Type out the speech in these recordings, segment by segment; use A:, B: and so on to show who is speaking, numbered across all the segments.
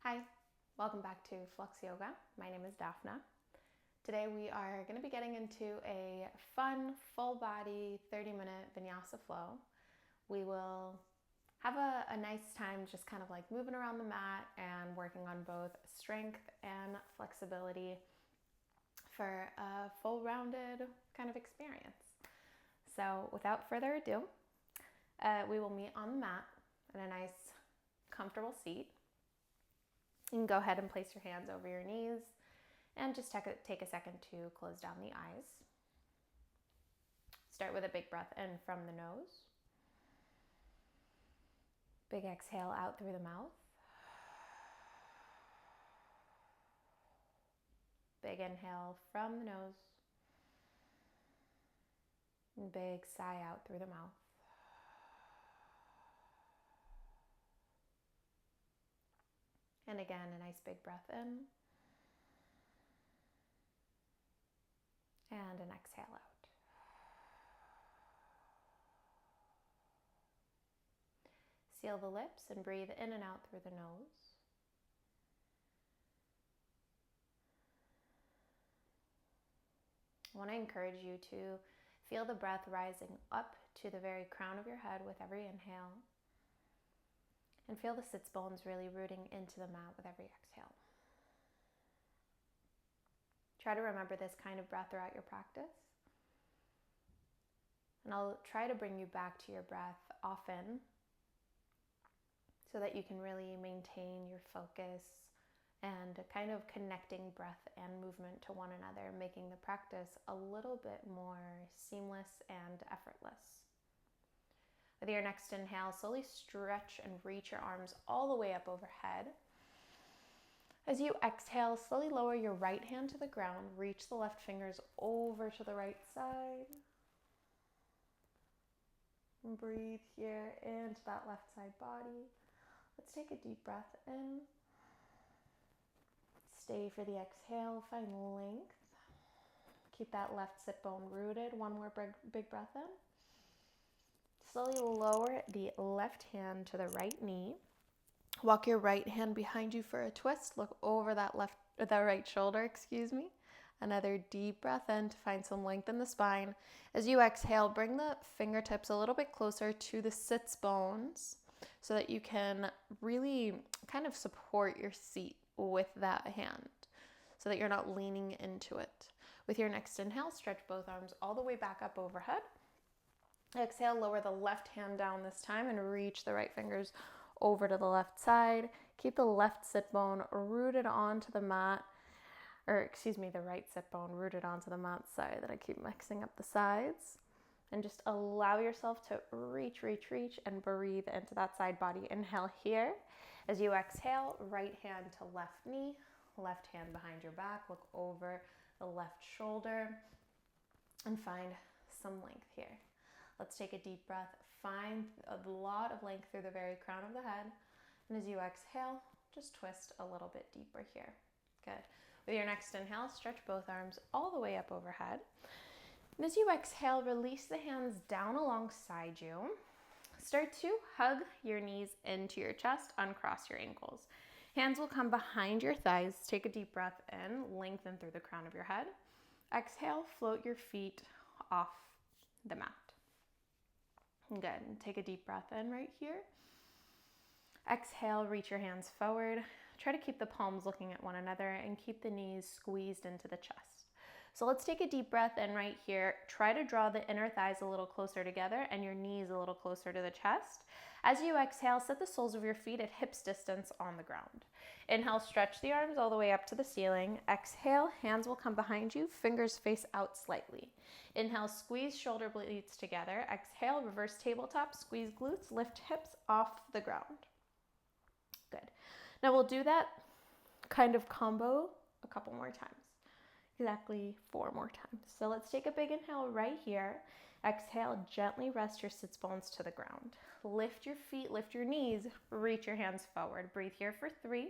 A: Hi, welcome back to Flux Yoga. My name is Daphna. Today we are going to be getting into a fun, full body, 30-minute Vinyasa flow. We will have a nice time just kind of like moving around the mat and working on both strength and flexibility for a full rounded kind of experience. So without further ado, we will meet on the mat in a nice, comfortable seat. You can go ahead and place your hands over your knees and just take a second to close down the eyes. Start with a big breath in from the nose. Big exhale out through the mouth. Big inhale from the nose. And big sigh out through the mouth. And again, a nice big breath in. And an exhale out. Seal the lips and breathe in and out through the nose. I want to encourage you to feel the breath rising up to the very crown of your head with every inhale. And feel the sits bones really rooting into the mat with every exhale. Try to remember this kind of breath throughout your practice. And I'll try to bring you back to your breath often so that you can really maintain your focus and kind of connecting breath and movement to one another, making the practice a little bit more seamless and effortless. With your next inhale, slowly stretch and reach your arms all the way up overhead. As you exhale, slowly lower your right hand to the ground. Reach the left fingers over to the right side. And breathe here into that left side body. Let's take a deep breath in. Stay for the exhale, find length. Keep that left sit bone rooted. One more big breath in. Slowly lower the left hand to the right knee. Walk your right hand behind you for a twist. Look over that right shoulder, Another deep breath in to find some length in the spine. As you exhale, bring the fingertips a little bit closer to the sits bones so that you can really kind of support your seat with that hand so that you're not leaning into it. With your next inhale, stretch both arms all the way back up overhead. Exhale, lower the left hand down this time and reach the right fingers over to the left side. Keep the left sit bone rooted onto the mat, the right sit bone rooted onto the mat. Sorry that I keep mixing up the sides. And just allow yourself to reach and breathe into that side body. Inhale here. As you exhale, right hand to left knee, left hand behind your back. Look over the left shoulder and find some length here. Let's take a deep breath. Find a lot of length through the very crown of the head. And as you exhale, just twist a little bit deeper here. Good. With your next inhale, stretch both arms all the way up overhead. And as you exhale, release the hands down alongside you. Start to hug your knees into your chest, uncross your ankles. Hands will come behind your thighs. Take a deep breath in, lengthen through the crown of your head. Exhale, float your feet off the mat. Good. Take a deep breath in right here. Exhale, reach your hands forward. Try to keep the palms looking at one another and keep the knees squeezed into the chest. So let's take a deep breath in right here. Try to draw the inner thighs a little closer together and your knees a little closer to the chest. As you exhale, set the soles of your feet at hips distance on the ground. Inhale, stretch the arms all the way up to the ceiling. Exhale, hands will come behind you, fingers face out slightly. Inhale, squeeze shoulder blades together. Exhale, reverse tabletop, squeeze glutes, lift hips off the ground. Good. Now we'll do that kind of combo a couple more times. Exactly 4 more times. So let's take a big inhale right here. Exhale, gently rest your sits bones to the ground. Lift your feet, lift your knees, reach your hands forward. Breathe here for 3.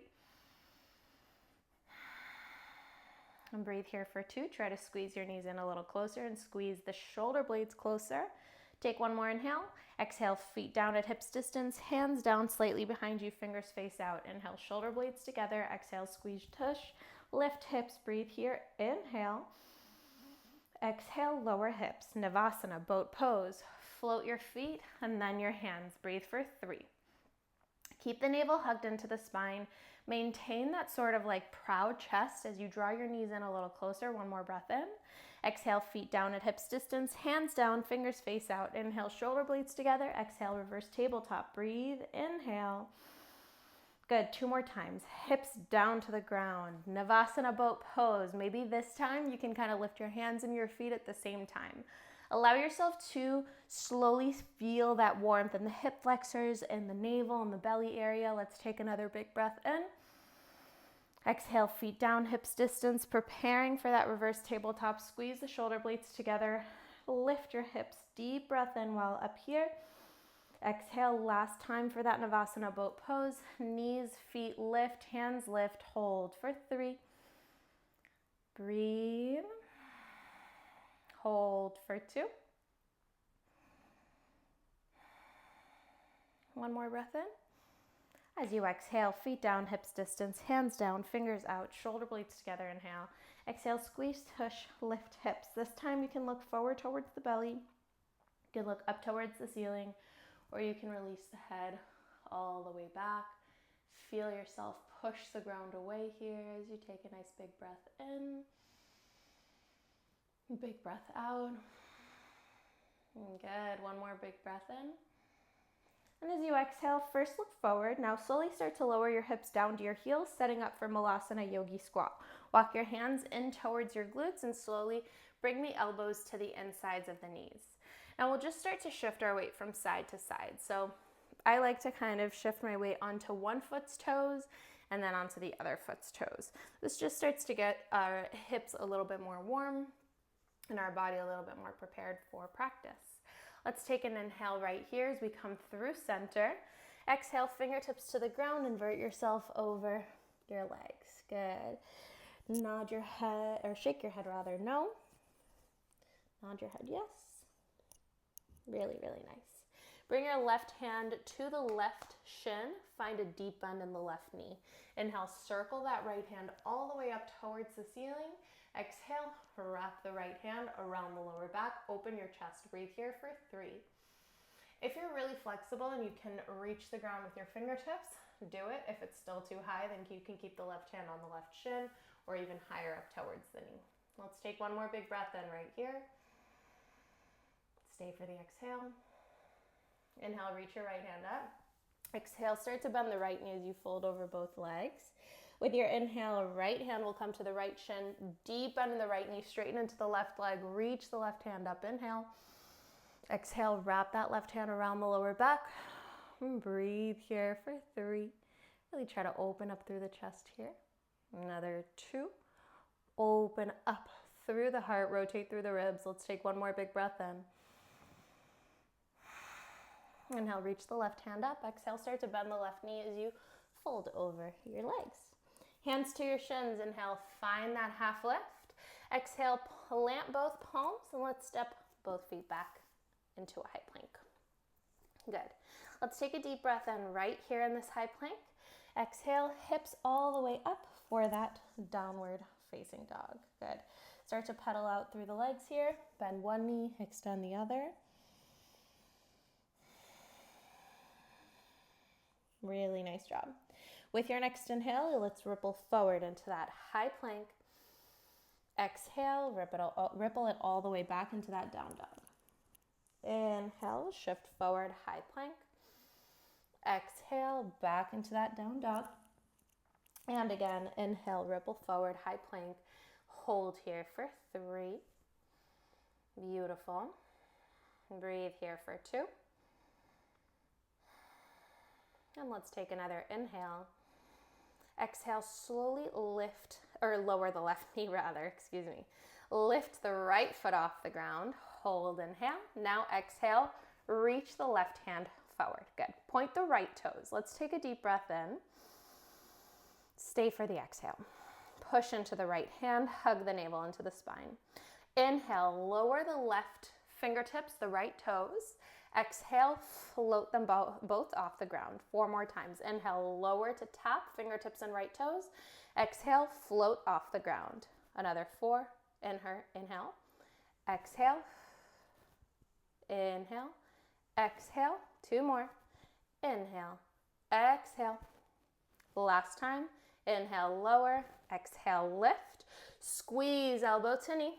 A: And breathe here for 2. Try to squeeze your knees in a little closer and squeeze the shoulder blades closer Take one more inhale. Exhale, feet down at hips distance, hands down slightly behind you, fingers face out. Inhale, shoulder blades together. Exhale, squeeze tush. Lift hips, breathe here. Inhale. Exhale, lower hips. Navasana, boat pose. Float your feet and then your hands. Breathe for 3. Keep the navel hugged into the spine. Maintain that sort of like proud chest as you draw your knees in a little closer. One more breath in. Exhale, feet down at hips distance, hands down, fingers face out. Inhale, shoulder blades together. Exhale, reverse tabletop. Breathe, inhale. Good, 2 more times. Hips down to the ground. Navasana boat pose. Maybe this time you can kind of lift your hands and your feet at the same time. Allow yourself to slowly feel that warmth in the hip flexors and the navel and the belly area. Let's take another big breath in. Exhale, feet down, hips distance, preparing for that reverse tabletop. Squeeze the shoulder blades together. Lift your hips. Deep breath in while up here. Exhale, last time for that Navasana boat pose. Knees, feet lift, hands lift, hold for 3. Breathe. Hold for 2. One more breath in. As you exhale, feet down, hips distance, hands down, fingers out, shoulder blades together. Inhale. Exhale, squeeze, tush, lift hips. This time you can look forward towards the belly. You can look up towards the ceiling, or you can release the head all the way back. Feel yourself push the ground away here as you take a nice big breath in. Big breath out. Good. One more big breath in. And as you exhale, first look forward. Now slowly start to lower your hips down to your heels, setting up for Malasana Yogi Squat. Walk your hands in towards your glutes and slowly bring the elbows to the insides of the knees. Now we'll just start to shift our weight from side to side. So I like to kind of shift my weight onto one foot's toes and then onto the other foot's toes. This just starts to get our hips a little bit more warm and our body a little bit more prepared for practice. Let's take an inhale right here as we come through center. Exhale, fingertips to the ground, invert yourself over your legs. Good. Nod your head, or shake your head rather, no. Nod your head, yes. Really, really nice. Bring your left hand to the left shin. Find a deep bend in the left knee. Inhale, circle that right hand all the way up towards the ceiling. Exhale, wrap the right hand around the lower back. Open your chest. Breathe here for 3. If you're really flexible and you can reach the ground with your fingertips, do it. If it's still too high, then you can keep the left hand on the left shin or even higher up towards the knee. Let's take one more big breath in right here. Stay for the exhale. Inhale, reach your right hand up. Exhale, start to bend the right knee as you fold over both legs. With your inhale, right hand will come to the right shin, deep bend in the right knee, straighten into the left leg, reach the left hand up, inhale. Exhale, wrap that left hand around the lower back. And breathe here for 3. Really try to open up through the chest here. Another 2. Open up through the heart, rotate through the ribs. Let's take one more big breath in. Inhale, reach the left hand up. Exhale, start to bend the left knee as you fold over your legs. Hands to your shins. Inhale, find that half lift. Exhale, plant both palms, and let's step both feet back into a high plank. Good. Let's take a deep breath in right here in this high plank. Exhale, hips all the way up for that downward facing dog. Good. Start to pedal out through the legs here. Bend one knee, extend the other. Really nice job. With your next inhale, let's ripple forward into that high plank. Exhale, ripple it all the way back into that down dog. Inhale, shift forward, high plank. Exhale, back into that down dog. And again, inhale, ripple forward, high plank. Hold here for 3. Beautiful. Breathe here for 2. And let's take another inhale. Exhale, slowly lift, or lower the left knee rather, excuse me. Lift the right foot off the ground. Hold, inhale. Now exhale, reach the left hand forward. Good. Point the right toes. Let's take a deep breath in. Stay for the exhale. Push into the right hand, hug the navel into the spine. Inhale, lower the left fingertips, the right toes. Exhale, float them both off the ground. 4 more times. Inhale, lower to tap, fingertips and right toes. Exhale, float off the ground. Another 4. Inhale. Exhale. Inhale. Exhale. 2 more. Inhale. Exhale. Last time. Inhale, lower. Exhale, lift. Squeeze elbow to knee.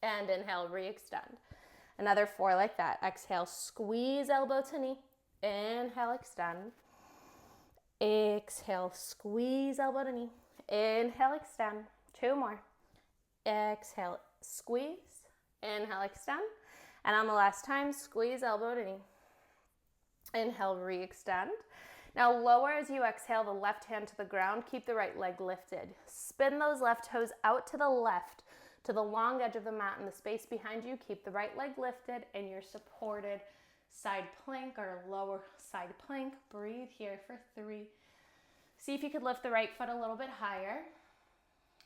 A: And inhale, re-extend. Another 4 like that. Exhale, squeeze elbow to knee. Inhale, extend. Exhale, squeeze elbow to knee. Inhale, extend. 2 more. Exhale, squeeze. Inhale, extend. And on the last time, squeeze elbow to knee. Inhale, re-extend. Now lower as you exhale the left hand to the ground. Keep the right leg lifted. Spin those left toes out to the left, to the long edge of the mat and the space behind you. Keep the right leg lifted in your supported side plank or lower side plank. Breathe here for 3. See if you could lift the right foot a little bit higher.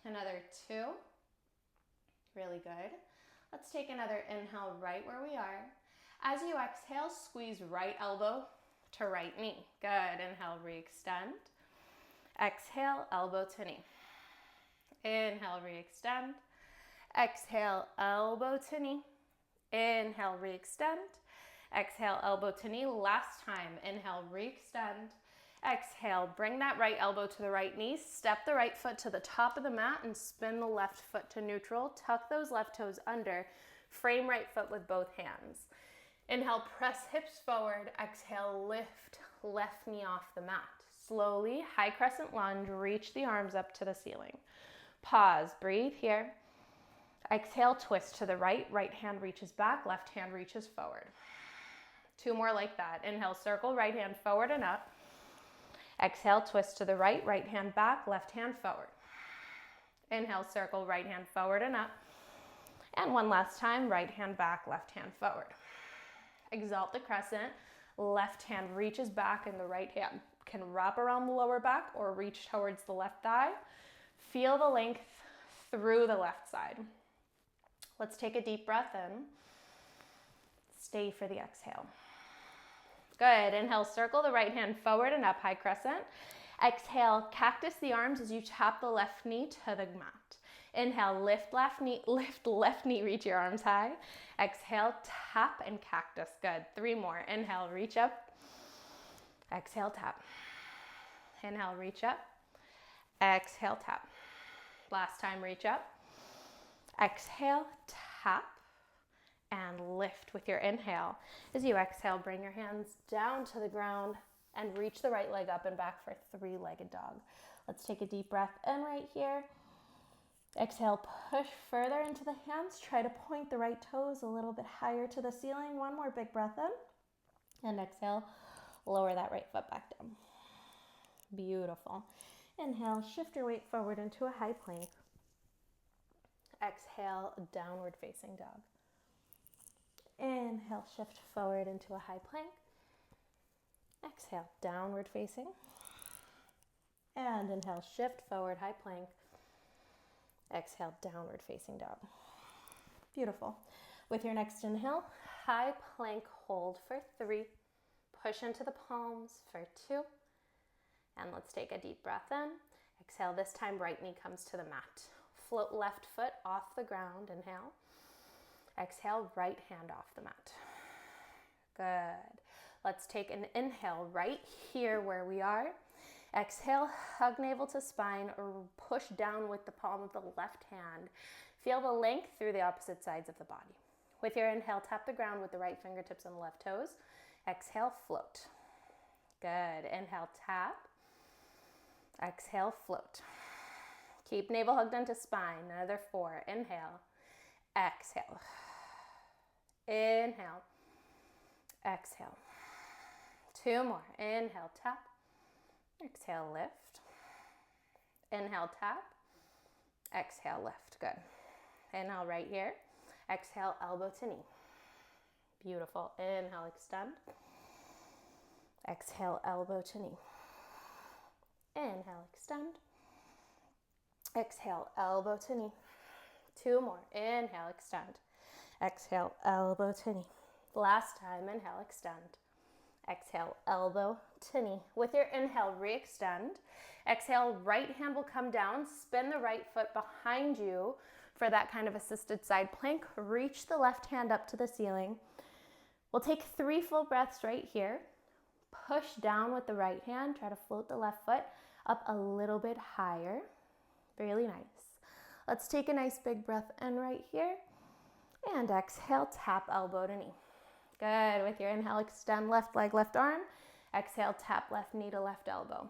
A: Another 2. Really good. Let's take another inhale right where we are. As you exhale, squeeze right elbow to right knee. Good. Inhale, re-extend. Exhale, elbow to knee. Inhale, re-extend. Exhale, elbow to knee. Inhale, re-extend. Exhale, elbow to knee. Last time. Inhale, re-extend. Exhale, bring that right elbow to the right knee. Step the right foot to the top of the mat and spin the left foot to neutral. Tuck those left toes under. Frame right foot with both hands. Inhale, press hips forward. Exhale, lift left knee off the mat. Slowly, high crescent lunge, reach the arms up to the ceiling. Pause, breathe here. Exhale, twist to the right. Right hand reaches back, left hand reaches forward. 2 more like that. Inhale, circle, right hand forward and up. Exhale, twist to the right. Right hand back, left hand forward. Inhale, circle, right hand forward and up. And one last time, right hand back, left hand forward. Exalt the crescent. Left hand reaches back and the right hand can wrap around the lower back or reach towards the left thigh. Feel the length through the left side. Let's take a deep breath in. Stay for the exhale. Good. Inhale, circle the right hand forward and up, high crescent. Exhale, cactus the arms as you tap the left knee to the mat. Inhale, lift left knee, reach your arms high. Exhale, tap and cactus. Good. 3 more. Inhale, reach up. Exhale, tap. Inhale, reach up. Exhale, tap. Last time, reach up. Exhale, tap, and lift with your inhale. As you exhale, bring your hands down to the ground and reach the right leg up and back for 3-legged dog. Let's take a deep breath in right here. Exhale, push further into the hands. Try to point the right toes a little bit higher to the ceiling. 1 more big breath in. And exhale, lower that right foot back down. Beautiful. Inhale, shift your weight forward into a high plank. Exhale, downward facing dog. Inhale, shift forward into a high plank. Exhale, downward facing. And inhale, shift forward, high plank. Exhale, downward facing dog. Beautiful. With your next inhale, high plank hold for 3. Push into the palms for 2. And let's take a deep breath in. Exhale, this time right knee comes to the mat. Float left foot off the ground, inhale. Exhale, right hand off the mat. Good. Let's take an inhale right here where we are. Exhale, hug navel to spine, or push down with the palm of the left hand. Feel the length through the opposite sides of the body. With your inhale, tap the ground with the right fingertips and the left toes. Exhale, float. Good. Inhale, tap. Exhale, float. Keep navel hugged into spine. Another 4. Inhale. Exhale. Inhale. Exhale. 2 more. Inhale, tap. Exhale, lift. Inhale, tap. Exhale, lift. Good. Inhale right here. Exhale, elbow to knee. Beautiful. Inhale, extend. Exhale, elbow to knee. Inhale, extend. Exhale, elbow to knee. 2 more. Inhale, extend. Exhale, elbow to knee. Last time, inhale, extend. Exhale, elbow to knee. With your inhale, re-extend. Exhale, right hand will come down. Spin the right foot behind you for that kind of assisted side plank. Reach the left hand up to the ceiling. We'll take 3 full breaths right here. Push down with the right hand. Try to float the left foot up a little bit higher. Really nice. Let's take a nice big breath in right here. And exhale, tap elbow to knee. Good. With your inhale, extend left leg, left arm. Exhale, tap left knee to left elbow.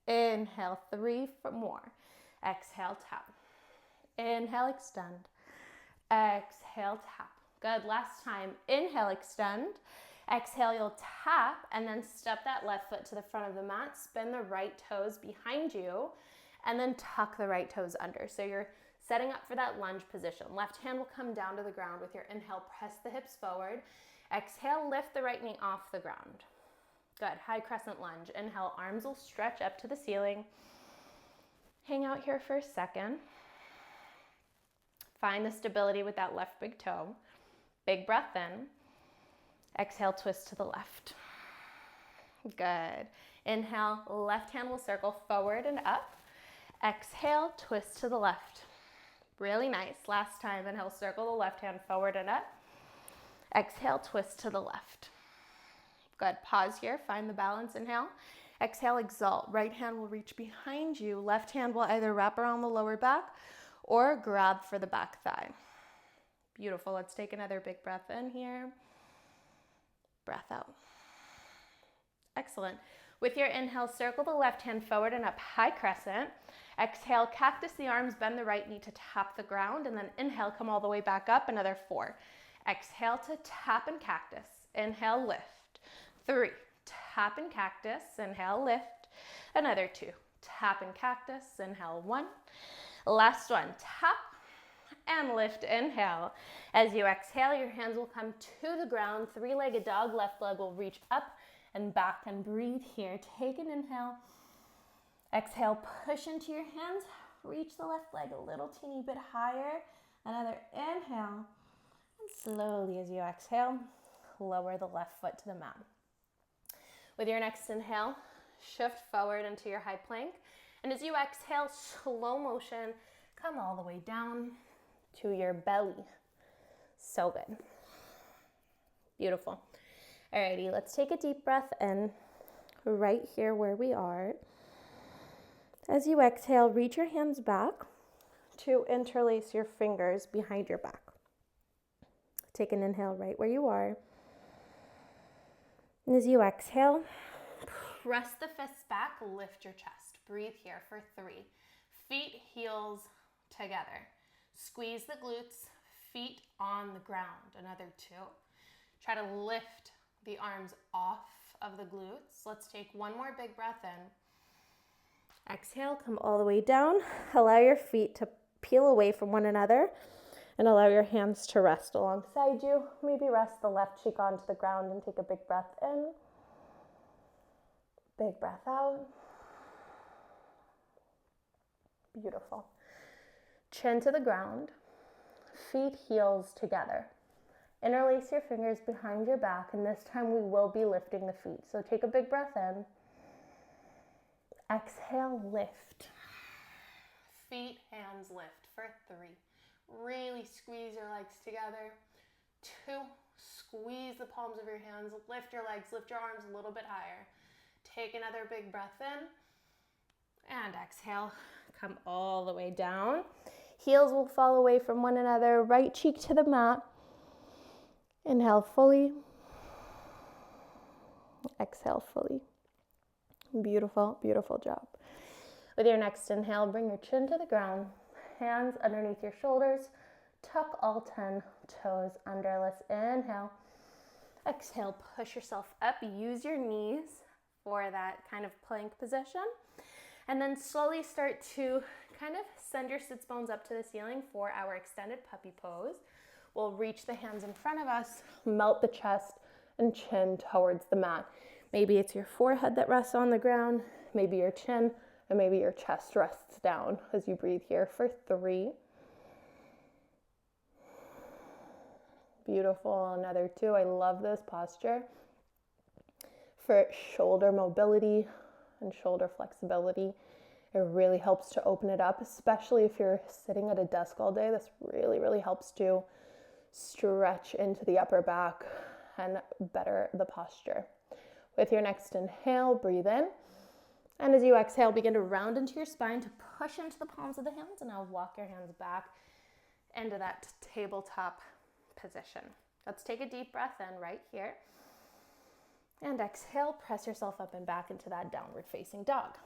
A: Inhale, 3 more. Exhale, tap. Inhale, extend. Exhale, tap. Good. Last time. Inhale, extend. Exhale, you'll tap and then step that left foot to the front of the mat. Spin the right toes behind you and then tuck the right toes under. So you're setting up for that lunge position. Left hand will come down to the ground. With your inhale, press the hips forward. Exhale, lift the right knee off the ground. Good. High crescent lunge. Inhale, arms will stretch up to the ceiling. Hang out here for a second. Find the stability with that left big toe. Big breath in. Exhale, twist to the left. Good. Inhale, left hand will circle forward and up. Exhale, twist to the left. Really nice. Last time, inhale, circle the left hand forward and up. Exhale, twist to the left. Good. Pause here. Find the balance. Inhale. Exhale, exalt. Right hand will reach behind you. Left hand will either wrap around the lower back or grab for the back thigh. Beautiful. Let's take another big breath in here. Breath out. Excellent. With your inhale, circle the left hand forward and up, high crescent. Exhale, cactus the arms, bend the right knee to tap the ground, and then inhale, come all the way back up, another 4. Exhale to tap and cactus. Inhale, lift. 3, tap and cactus. Inhale, lift. Another 2, tap and cactus. Inhale, 1. Last one, tap and lift. Inhale. As you exhale, your hands will come to the ground. 3-legged dog. Left leg will reach up and back, and breathe here. Take an inhale. Exhale, push into your hands. Reach the left leg a little teeny bit higher. Another inhale. And slowly as you exhale, lower the left foot to the mat. With your next inhale, shift forward into your high plank. And as you exhale, slow motion, come all the way down to your belly. So good. Beautiful. Alrighty, let's take a deep breath in right here where we are. As you exhale, reach your hands back to interlace your fingers behind your back. Take an inhale right where you are. And as you exhale, press the fists back, lift your chest. Breathe here for 3. Feet, heels together. Squeeze the glutes, feet on the ground. Another 2. Try to lift the arms off of the glutes. Let's take one more big breath in. Exhale, come all the way down. Allow your feet to peel away from one another and allow your hands to rest alongside you. Maybe rest the left cheek onto the ground and take a big breath in. Big breath out. Beautiful. Chin to the ground, feet, heels together. Interlace your fingers behind your back, and this time we will be lifting the feet. So take a big breath in. Exhale, lift. Feet, hands lift for 3. Really squeeze your legs together. 2, squeeze the palms of your hands. Lift your legs, lift your arms a little bit higher. Take another big breath in. And exhale, come all the way down. Heels will fall away from one another. Right cheek to the mat. Inhale fully. Exhale fully. Beautiful, beautiful job. With your next inhale, bring your chin to the ground. Hands underneath your shoulders. Tuck all 10 toes under. Let's inhale. Exhale, push yourself up. Use your knees for that kind of plank position. And then slowly start to kind of send your sits bones up to the ceiling for our extended puppy pose. We'll reach the hands in front of us, melt the chest and chin towards the mat. Maybe it's your forehead that rests on the ground, maybe your chin, and maybe your chest rests down as you breathe here for 3.
B: Beautiful. Another 2. I love this posture for shoulder mobility and shoulder flexibility. It really helps to open it up, especially if you're sitting at a desk all day. This really, really helps to stretch into the upper back and better the posture. With your next inhale, breathe in. And as you exhale, begin to round into your spine to push into the palms of the hands. And now walk your hands back into that tabletop position. Let's take a deep breath in right here. And exhale, press yourself up and back into that downward facing dog.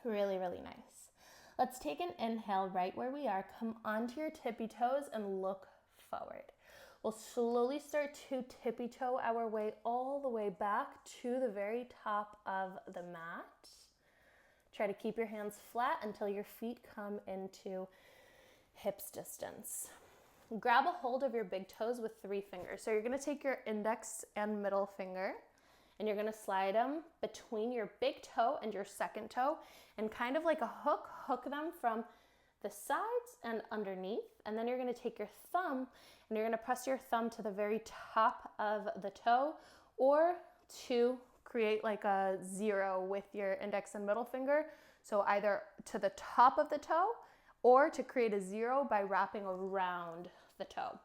B: Really, really nice. Let's take an inhale right where we are. Come onto your tippy toes and look forward. We'll slowly start to tippy toe our way all the way back to the very top of the mat. Try to keep your hands flat until your feet come into hips distance. Grab a hold of your big toes with 3 fingers. So you're going to take your index and middle finger and you're going to slide them between your big toe and your second toe and kind of like a hook them from the sides and underneath. And then you're going to take your thumb and you're going to press your thumb to the very top of the toe, or to create like a 0 with your index and middle finger. So either to the top of the toe or to create a 0 by wrapping around the toe.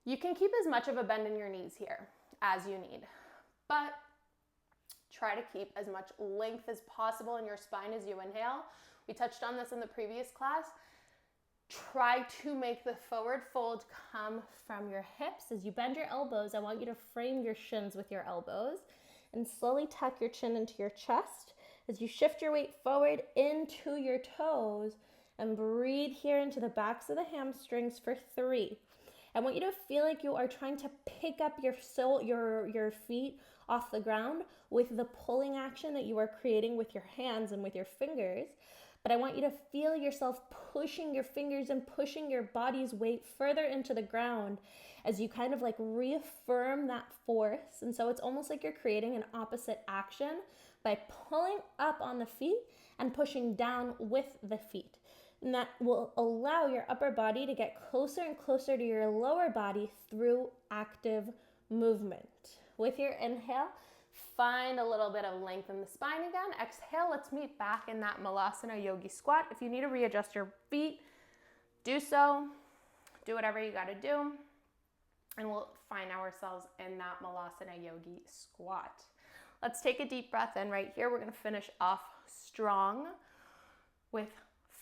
B: You can keep as much of a bend in your knees here as you need, but try to keep as much length as possible in your spine as you inhale. We touched on this in the previous class. Try to make the forward fold come from your hips. As you bend your elbows, I want you to frame your shins with your elbows and slowly tuck your chin into your chest as you shift your weight forward into your toes and breathe here into the backs of the hamstrings for 3. I want you to feel like you are trying to pick up your feet off the ground with the pulling action that you are creating with your hands and with your fingers. But I want you to feel yourself pushing your fingers and pushing your body's weight further into the ground as you kind of like reaffirm that force. And so it's almost like you're creating an opposite action by pulling up on the feet and pushing down with the feet. And that will allow your upper body to get closer and closer to your lower body through active movement. With your inhale, find a little bit of length in the spine again. Exhale, let's meet back in that Malasana Yogi squat. If you need to readjust your feet, do so. Do whatever you got to do. And we'll find ourselves in that Malasana Yogi squat. Let's take a deep breath in right here. We're going to finish off strong with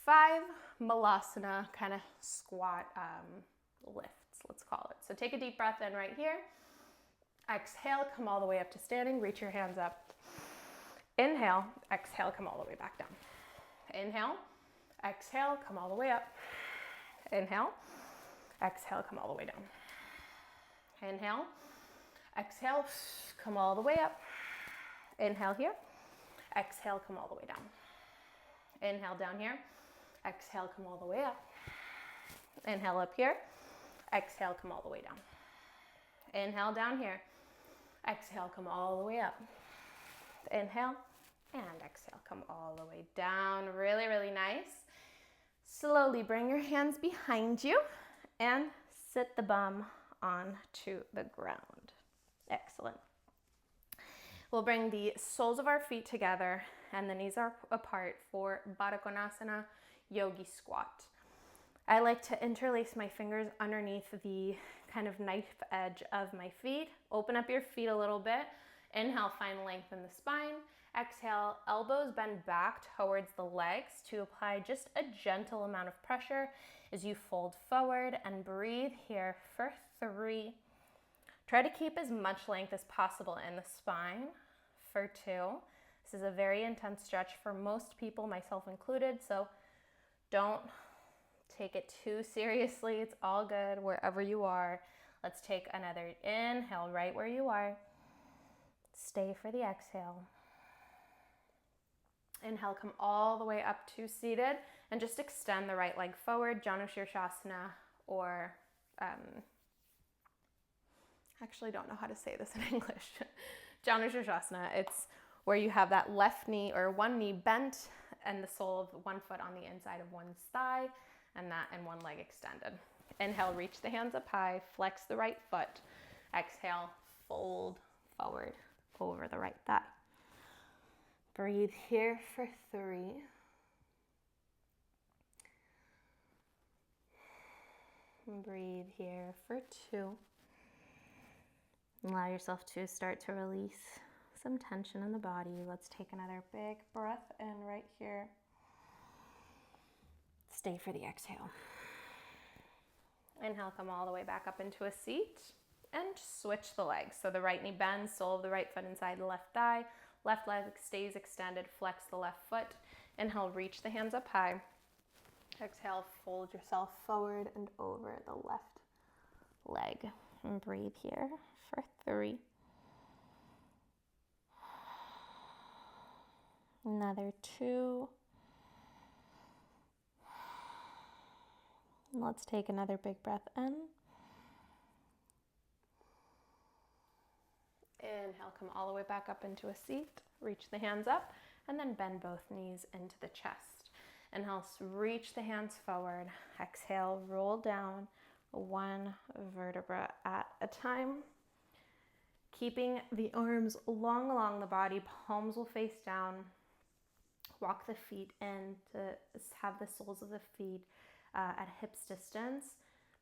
B: 5 Malasana kind of squat lifts, let's call it. So take a deep breath in right here. Exhale, come all the way up to standing. Reach your hands up. Inhale, exhale, come all the way back down. Inhale, exhale, come all the way up. Inhale, exhale, come all the way down. Inhale, exhale, come all the way up. Inhale here, exhale, come all the way down. Inhale down here, exhale, come all the way up. Inhale up here, exhale, come all the way down. Inhale down here, exhale, come all the way up. Inhale and exhale, come all the way down. Really, really nice. Slowly bring your hands behind you and sit the bum onto the ground. Excellent. We'll bring the soles of our feet together and the knees are apart for Baddha Konasana Yogi Squat. I like to interlace my fingers underneath the kind of knife edge of my feet. Open up your feet a little bit. Inhale, find length in the spine. Exhale, elbows bend back towards the legs to apply just a gentle amount of pressure as you fold forward, and breathe here for 3. Try to keep as much length as possible in the spine for 2. This is a very intense stretch for most people, myself included, so don't take it too seriously. It's all good wherever you are. Let's take another inhale right where you are. Stay for the exhale. Inhale, come all the way up to seated and just extend the right leg forward, Janu Shirshasana, or actually don't know how to say this in English. Janu Shirshasana, it's where you have that left knee or one knee bent and the sole of one foot on the inside of one's thigh, and one leg extended.
A: Inhale, reach the hands up high, flex the right foot. Exhale, fold forward over the right thigh. Breathe here for 3. Breathe here for 2. Allow yourself to start to release some tension in the body. Let's take another big breath in right here. Stay for the exhale. Inhale, come all the way back up into a seat and switch the legs. So the right knee bends, sole of the right foot inside the left thigh. Left leg stays extended, flex the left foot. Inhale, reach the hands up high. Exhale, fold yourself forward and over the left leg. And breathe here for 3. Another 2. Let's take another big breath in. Inhale, come all the way back up into a seat. Reach the hands up and then bend both knees into the chest. Inhale, reach the hands forward. Exhale, roll down 1 vertebra at a time. Keeping the arms long along the body, palms will face down. Walk the feet in to have the soles of the feet at hips distance.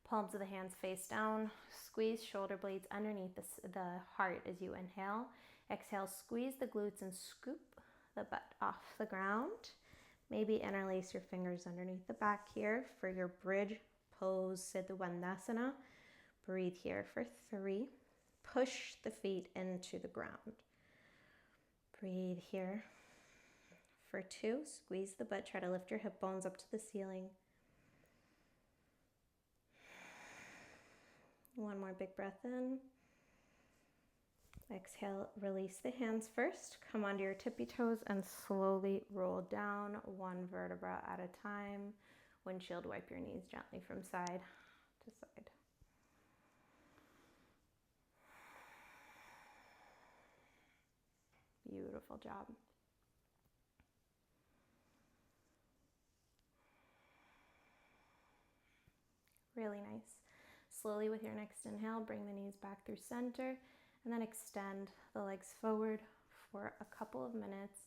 A: Palms of the hands face down. Squeeze shoulder blades underneath the heart as you inhale. Exhale, squeeze the glutes and scoop the butt off the ground. Maybe interlace your fingers underneath the back here for your bridge pose, Siddha Vandasana. Breathe here for 3. Push the feet into the ground. Breathe here for 2. Squeeze the butt. Try to lift your hip bones up to the ceiling. 1 more big breath in. Exhale, release the hands first. Come onto your tippy toes and slowly roll down 1 vertebra at a time. Windshield wipe your knees gently from side to side. Beautiful job. Really nice. Slowly with your next inhale, bring the knees back through center and then extend the legs forward for a couple of minutes.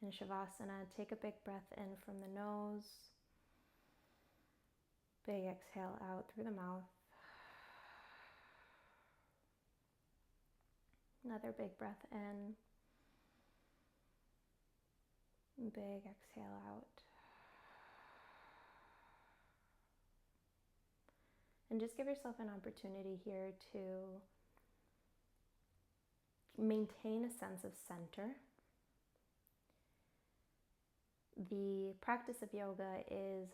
A: In Shavasana, take a big breath in from the nose. Big exhale out through the mouth. Another big breath in. Big exhale out. And just give yourself an opportunity here to maintain a sense of center. The practice of yoga is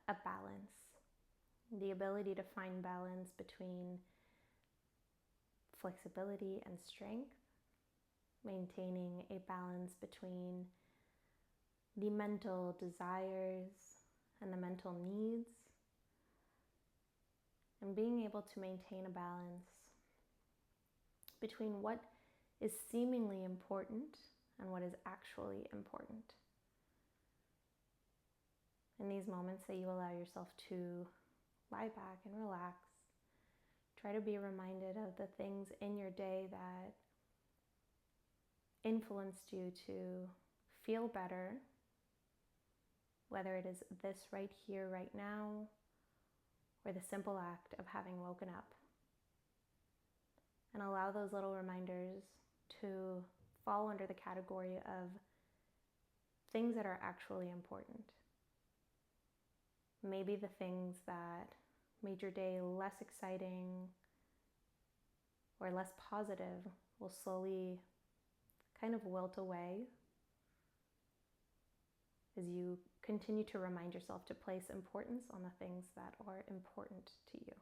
A: a balance. The ability to find balance between flexibility and strength, maintaining a balance between the mental desires and the mental needs, and being able to maintain a balance between what is seemingly important and what is actually important. In these moments that you allow yourself to lie back and relax, try to be reminded of the things in your day that influenced you to feel better, whether it is this right here, right now, or the simple act of having woken up. And allow those little reminders to fall under the category of things that are actually important. Maybe the things that made your day less exciting or less positive will slowly kind of wilt away as you continue to remind yourself to place importance on the things that are important to you.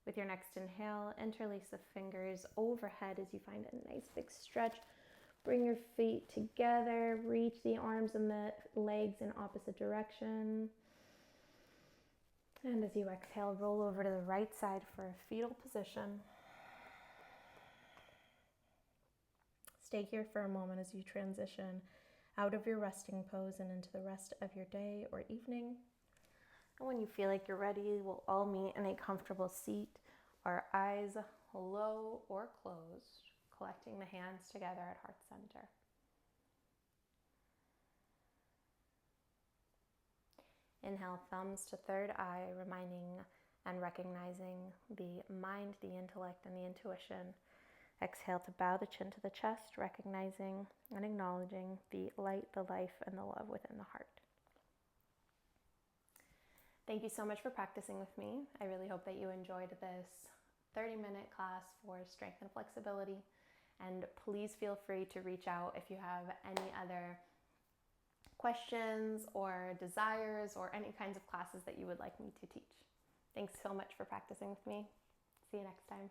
A: With your next inhale, interlace the fingers overhead as you find a nice big stretch. Bring your feet together, reach the arms and the legs in opposite direction. And as you exhale, roll over to the right side for a fetal position. Stay here for a moment as you transition out of your resting pose and into the rest of your day or evening. And when you feel like you're ready, we'll all meet in a comfortable seat, our eyes low or closed, collecting the hands together at heart center. Inhale, thumbs to third eye, reminding and recognizing the mind, the intellect, and the intuition. Exhale to bow the chin to the chest, recognizing and acknowledging the light, the life, and the love within the heart. Thank you so much for practicing with me. I really hope that you enjoyed this 30-minute class for strength and flexibility. And please feel free to reach out if you have any other questions or desires or any kinds of classes that you would like me to teach. Thanks so much for practicing with me. See you next time.